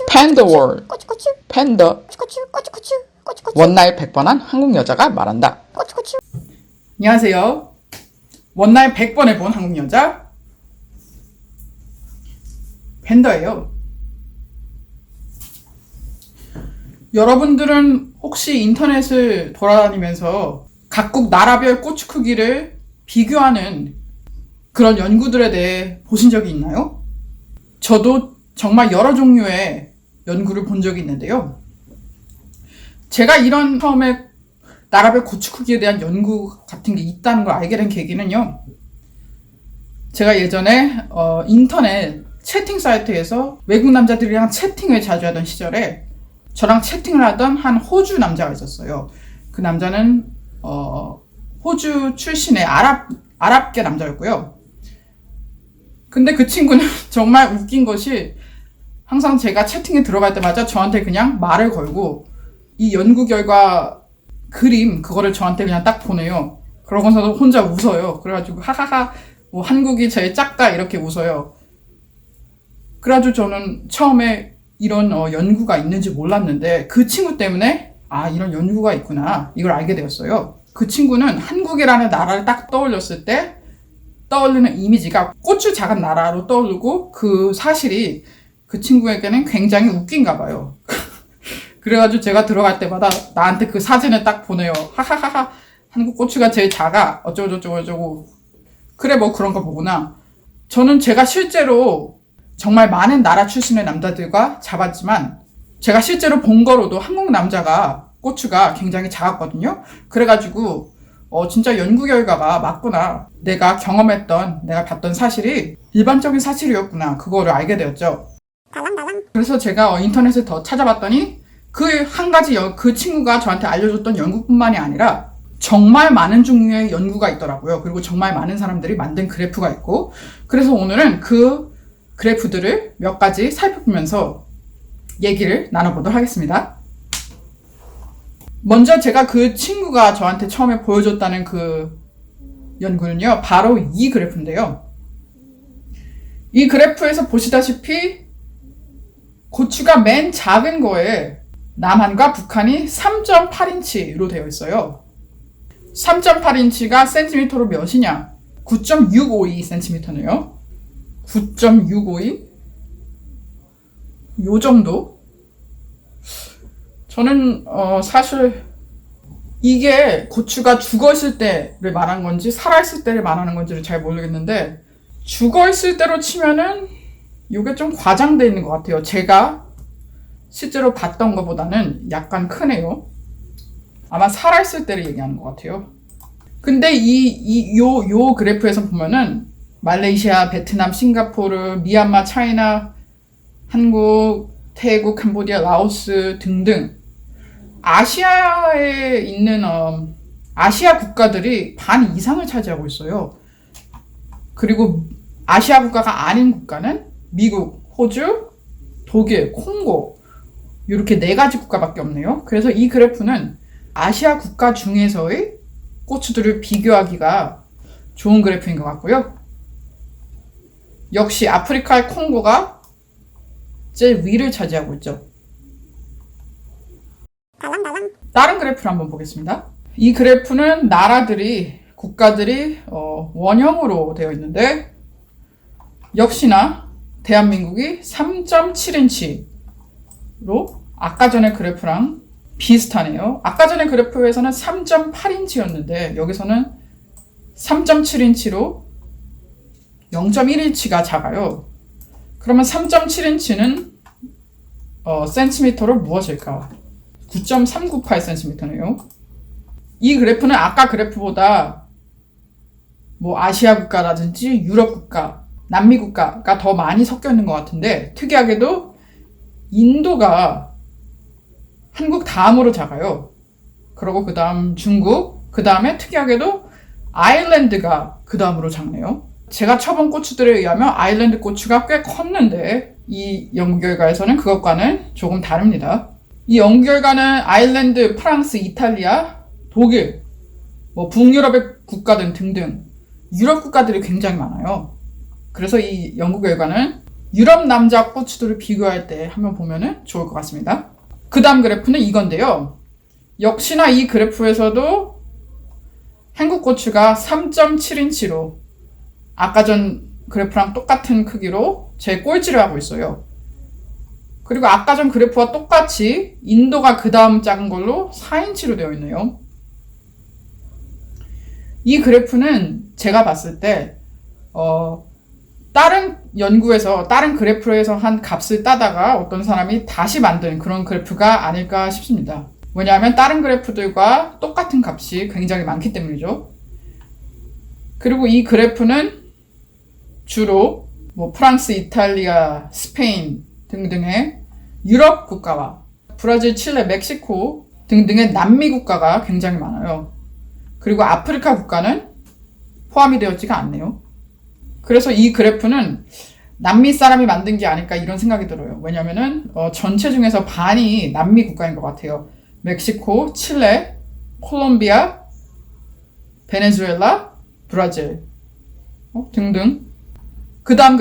팬더월, 팬더. 원나잇 100번한 한국 여자가 말한다. 안녕하세요. 원나잇 100번 해본 한국 여자 팬더예요. 여러분들은 혹시 인터넷을 돌아다니면서 각국 나라별 고추 크기를 비교하는 그런 연구들에 대해 보신 적이 있나요? 저도 정말 여러 종류의 연구를 본 적이 있는데요. 제가 이런 처음에 나라별 고추 크기에 대한 연구 같은 게 있다는 걸 알게 된 계기는요. 제가 예전에 인터넷 채팅 사이트에서 외국 남자들이랑 채팅을 자주 하던 시절에 저랑 채팅을 하던 한 호주 남자가 있었어요. 그 남자는 호주 출신의 아랍계 남자였고요. 근데 그 친구는 정말 웃긴 것이 항상 제가 채팅에 들어갈 때마다 저한테 그냥 말을 걸고 이 연구 결과 그림 그거를 저한테 그냥 딱 보내요. 그러고서도 혼자 웃어요. 그래가지고 하하하 뭐 한국이 제일 작다 이렇게 웃어요. 그래가지고 저는 처음에 이런 연구가 있는지 몰랐는데 그 친구 때문에 이런 연구가 있구나 이걸 알게 되었어요. 그 친구는 한국이라는 나라를 딱 떠올렸을 때 떠올리는 이미지가 고추 작은 나라로 떠오르고 그 사실이 그 친구에게는 굉장히 웃긴가 봐요. 그래가지고 제가 들어갈 때마다 나한테 그 사진을 딱 보내요. 하하하하 한국 고추가 제일 작아 어쩌고저쩌고 그래 뭐 그런 거 보구나. 저는 제가 실제로 정말 많은 나라 출신의 남자들과 잡았지만 제가 실제로 본 거로도 한국 남자가 고추가 굉장히 작았거든요. 그래가지고 진짜 연구 결과가 맞구나. 내가 경험했던 내가 봤던 사실이 일반적인 사실이었구나. 그거를 알게 되었죠. 그래서 제가 인터넷을 더 찾아봤더니 그 한 가지 그 친구가 저한테 알려줬던 연구뿐만이 아니라 정말 많은 종류의 연구가 있더라고요. 그리고 정말 많은 사람들이 만든 그래프가 있고 그래서 오늘은 그 그래프들을 몇 가지 살펴보면서 얘기를 나눠보도록 하겠습니다. 먼저 제가 그 친구가 저한테 처음에 보여줬다는 그 연구는요. 바로 이 그래프인데요. 이 그래프에서 보시다시피 고추가 맨 작은 거에 남한과 북한이 3.8인치로 되어 있어요. 3.8인치가 센티미터로 몇이냐? 9.652cm네요. 9.652? 요 정도? 저는 사실 이게 고추가 죽어있을 때를 말하는 건지 살아있을 때를 말하는 건지를 잘 모르겠는데 죽어있을 때로 치면은 이게 좀 과장되어 있는 것 같아요. 제가 실제로 봤던 것보다는 약간 크네요. 아마 살아있을 때를 얘기하는 것 같아요. 근데 요 그래프에서 보면은 말레이시아, 베트남, 싱가포르, 미얀마, 차이나, 한국, 태국, 캄보디아, 라오스 등등 아시아에 있는 아시아 국가들이 반 이상을 차지하고 있어요. 그리고 아시아 국가가 아닌 국가는 미국, 호주, 독일, 콩고 이렇게 4가지 국가밖에 없네요. 그래서 이 그래프는 아시아 국가 중에서의 고추들을 비교하기가 좋은 그래프인 것 같고요. 역시 아프리카의 콩고가 제일 위를 차지하고 있죠. 다른 그래프를 한번 보겠습니다. 이 그래프는 나라들이 국가들이 원형으로 되어 있는데 역시나 대한민국이 3.7인치로 아까 전에 그래프랑 비슷하네요. 아까 전에 그래프에서는 3.8인치였는데 여기서는 3.7인치로 0.1인치가 작아요. 그러면 3.7인치는 센티미터로 무엇일까? 9.398cm네요. 이 그래프는 아까 그래프보다 뭐 아시아 국가라든지 유럽 국가, 남미 국가가 더 많이 섞여 있는 것 같은데 특이하게도 인도가 한국 다음으로 작아요. 그리고 그 다음 중국, 그 다음에 특이하게도 아일랜드가 그 다음으로 작네요. 제가 쳐본 고추들에 의하면 아일랜드 고추가 꽤 컸는데 이 연구 결과에서는 그것과는 조금 다릅니다. 이 연구 결과는 아일랜드, 프랑스, 이탈리아, 독일, 뭐 북유럽의 국가들 등등 유럽 국가들이 굉장히 많아요. 그래서 이 연구 결과는 유럽 남자 고추들을 비교할 때 한번 보면은 좋을 것 같습니다. 그 다음 그래프는 이건데요. 역시나 이 그래프에서도 한국 고추가 3.7인치로 아까 전 그래프랑 똑같은 크기로 제 꼴찌를 하고 있어요. 그리고 아까 전 그래프와 똑같이 인도가 그 다음 작은 걸로 4인치로 되어 있네요. 이 그래프는 제가 봤을 때 다른 연구에서 다른 그래프에서 한 값을 따다가 어떤 사람이 다시 만든 그런 그래프가 아닐까 싶습니다. 왜냐하면 다른 그래프들과 똑같은 값이 굉장히 많기 때문이죠. 그리고 이 그래프는 주로 프랑스, 이탈리아, 스페인 등등의 유럽 국가와 브라질, 칠레, 멕시코 등등의 남미 국가가 굉장히 많아요. 그리고 아프리카 국가는 포함이 되어지가 않네요. 그래서 이 그래프는 남미 사람이 만든 게 아닐까 이런 생각이 들어요. 왜냐면은 전체 중에서 반이 남미 국가인 것 같아요. 멕시코, 칠레, 콜롬비아, 베네수엘라, 브라질 등등. 그 다음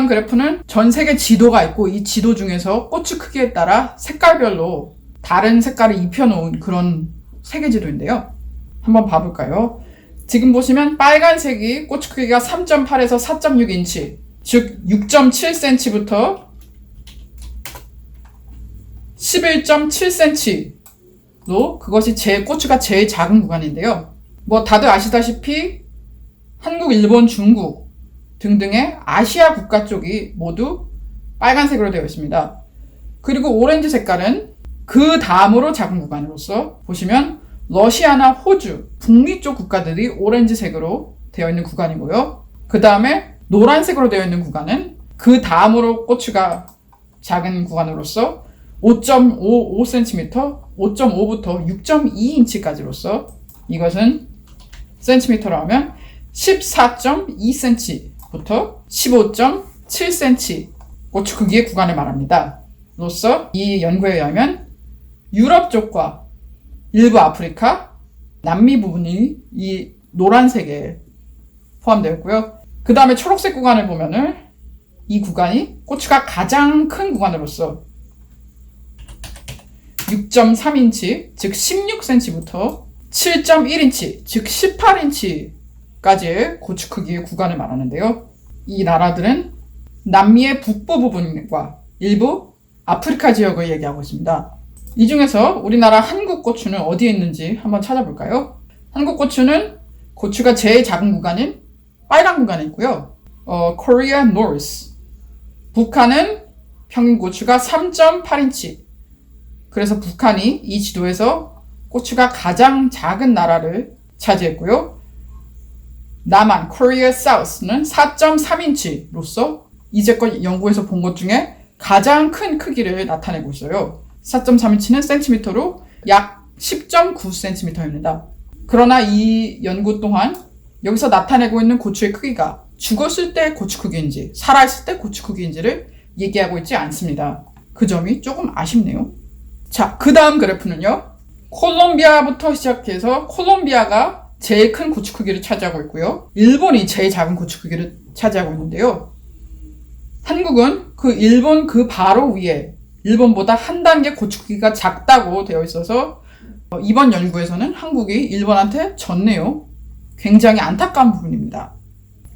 그래프는 전 세계 지도가 있고 이 지도 중에서 고추 크기에 따라 색깔별로 다른 색깔을 입혀놓은 그런 세계 지도인데요. 한번 봐볼까요? 지금 보시면 빨간색이 고추 크기가 3.8에서 4.6인치, 즉 6.7cm부터 11.7cm로 그것이 고추가 제일 작은 구간인데요. 다들 아시다시피 한국, 일본, 중국 등등의 아시아 국가 쪽이 모두 빨간색으로 되어 있습니다. 그리고 오렌지 색깔은 그 다음으로 작은 구간으로서 보시면 러시아나 호주, 북미 쪽 국가들이 오렌지색으로 되어 있는 구간이고요. 그 다음에 노란색으로 되어 있는 구간은 그 다음으로 고추가 작은 구간으로서 5.55cm, 5.5부터 6.2인치까지로서 이것은 센티미터로 하면 14.2cm부터 15.7cm 고추 크기의 구간을 말합니다. 로서 이 연구에 의하면 유럽 쪽과 일부 아프리카, 남미 부분이 이 노란색에 포함되어 있고요. 그 다음에 초록색 구간을 보면은 이 구간이 고추가 가장 큰 구간으로서 6.3인치, 즉 16cm부터 7.1인치, 즉 18인치까지의 고추 크기의 구간을 말하는데요. 이 나라들은 남미의 북부 부분과 일부 아프리카 지역을 얘기하고 있습니다. 이 중에서 우리나라 한국 고추는 어디에 있는지 한번 찾아볼까요? 한국 고추는 고추가 제일 작은 구간인 빨간 구간에 있고요. Korea North. 북한은 평균 고추가 3.8인치. 그래서 북한이 이 지도에서 고추가 가장 작은 나라를 차지했고요. 남한 Korea South는 4.3인치로서 이제껏 연구에서 본 것 중에 가장 큰 크기를 나타내고 있어요. 4.3인치는 센티미터로 약 10.9cm입니다. 그러나 이 연구 또한 여기서 나타내고 있는 고추의 크기가 죽었을 때 고추 크기인지 살아있을 때 고추 크기인지를 얘기하고 있지 않습니다. 그 점이 조금 아쉽네요. 자, 그 다음 그래프는요. 콜롬비아부터 시작해서 콜롬비아가 제일 큰 고추 크기를 차지하고 있고요. 일본이 제일 작은 고추 크기를 차지하고 있는데요. 한국은 그 일본 그 바로 위에 일본보다 한 단계 고추 크기가 작다고 되어 있어서 이번 연구에서는 한국이 일본한테 졌네요. 굉장히 안타까운 부분입니다.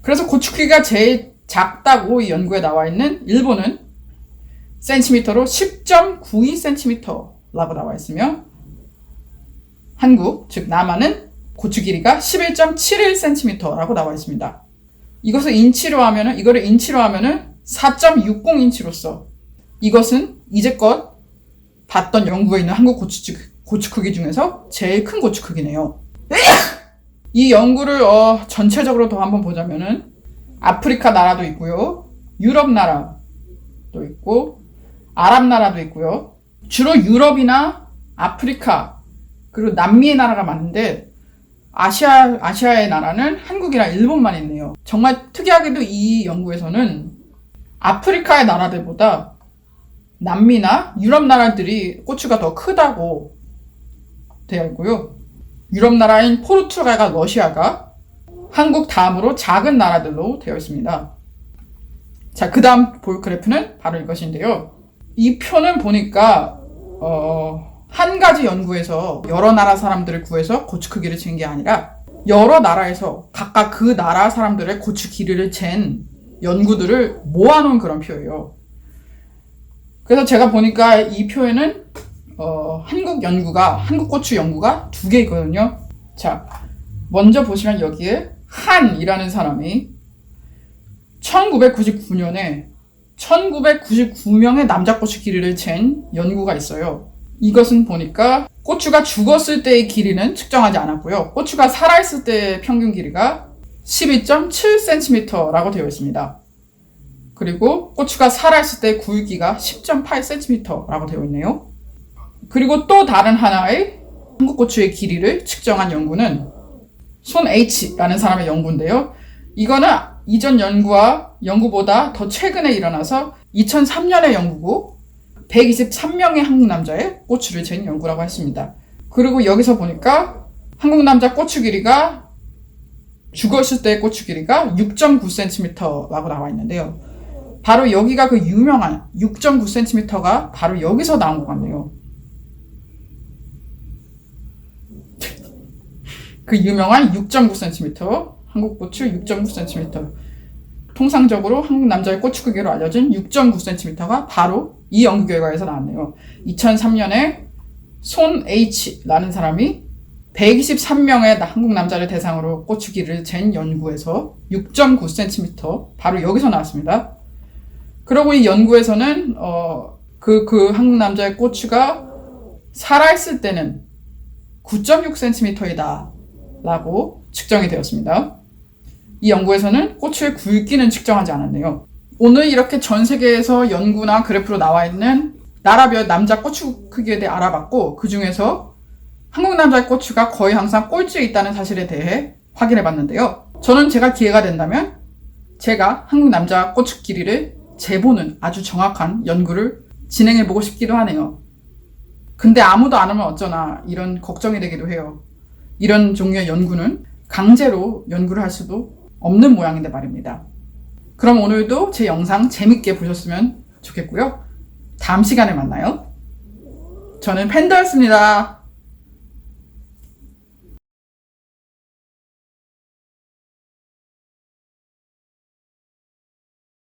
그래서 고추 크기가 제일 작다고 이 연구에 나와 있는 일본은 센티미터로 10.92cm라고 나와 있으며 한국, 즉 남한은 고추 길이가 11.71cm라고 나와 있습니다. 이거를 인치로 하면은 4.60인치로서 이것은 이제껏 봤던 연구에 있는 한국 고추 크기 중에서 제일 큰 고추 크기네요. 이 연구를 전체적으로 더 한번 보자면은 아프리카 나라도 있고요. 유럽 나라도 있고 아랍 나라도 있고요. 주로 유럽이나 아프리카 그리고 남미의 나라가 많은데 아시아의 나라는 한국이랑 일본만 있네요. 정말 특이하게도 이 연구에서는 아프리카의 나라들보다 남미나 유럽 나라들이 고추가 더 크다고 되어 있고요. 유럽 나라인 포르투갈과 러시아가 한국 다음으로 작은 나라들로 되어 있습니다. 자, 그 다음 볼 그래프는 바로 이것인데요. 이 표는 보니까 한 가지 연구에서 여러 나라 사람들을 구해서 고추 크기를 잰 게 아니라 여러 나라에서 각각 그 나라 사람들의 고추 길이를 잰 연구들을 모아놓은 그런 표예요. 그래서 제가 보니까 이 표에는 한국 고추 연구가 2개 있거든요. 자, 먼저 보시면 여기에 한이라는 사람이 1999년에 1999명의 남자 고추 길이를 잰 연구가 있어요. 이것은 보니까 고추가 죽었을 때의 길이는 측정하지 않았고요. 고추가 살아있을 때의 평균 길이가 12.7cm라고 되어 있습니다. 그리고 고추가 살아있을 때 굵기가 10.8cm라고 되어 있네요. 그리고 또 다른 하나의 한국 고추의 길이를 측정한 연구는 손 H라는 사람의 연구인데요. 이거는 이전 연구보다 더 최근에 일어나서 2003년의 연구고 123명의 한국 남자의 고추를 잰 연구라고 했습니다. 그리고 여기서 보니까 한국 남자 고추 길이가 죽었을 때의 고추 길이가 6.9cm라고 나와 있는데요. 바로 여기가 그 유명한 6.9cm가 바로 여기서 나온 것 같네요. 그 유명한 6.9cm, 한국 고추 6.9cm. 통상적으로 한국 남자의 고추 크기로 알려진 6.9cm가 바로 이 연구 결과에서 나왔네요. 2003년에 손 H라는 사람이 123명의 한국 남자를 대상으로 고추 길이를 잰 연구에서 6.9cm, 바로 여기서 나왔습니다. 그리고 이 연구에서는 그 한국 남자의 고추가 살아있을 때는 9.6cm이다 라고 측정이 되었습니다. 이 연구에서는 고추의 굵기는 측정하지 않았네요. 오늘 이렇게 전 세계에서 연구나 그래프로 나와 있는 나라별 남자 고추 크기에 대해 알아봤고, 그 중에서 한국 남자의 고추가 거의 항상 꼴찌에 있다는 사실에 대해 확인해 봤는데요. 저는 제가 기회가 된다면 제가 한국 남자 고추 길이를 재보는 아주 정확한 연구를 진행해 보고 싶기도 하네요. 근데 아무도 안 하면 어쩌나 이런 걱정이 되기도 해요. 이런 종류의 연구는 강제로 연구를 할 수도 없는 모양인데 말입니다. 그럼 오늘도 제 영상 재밌게 보셨으면 좋겠고요. 다음 시간에 만나요. 저는 팬더였습니다.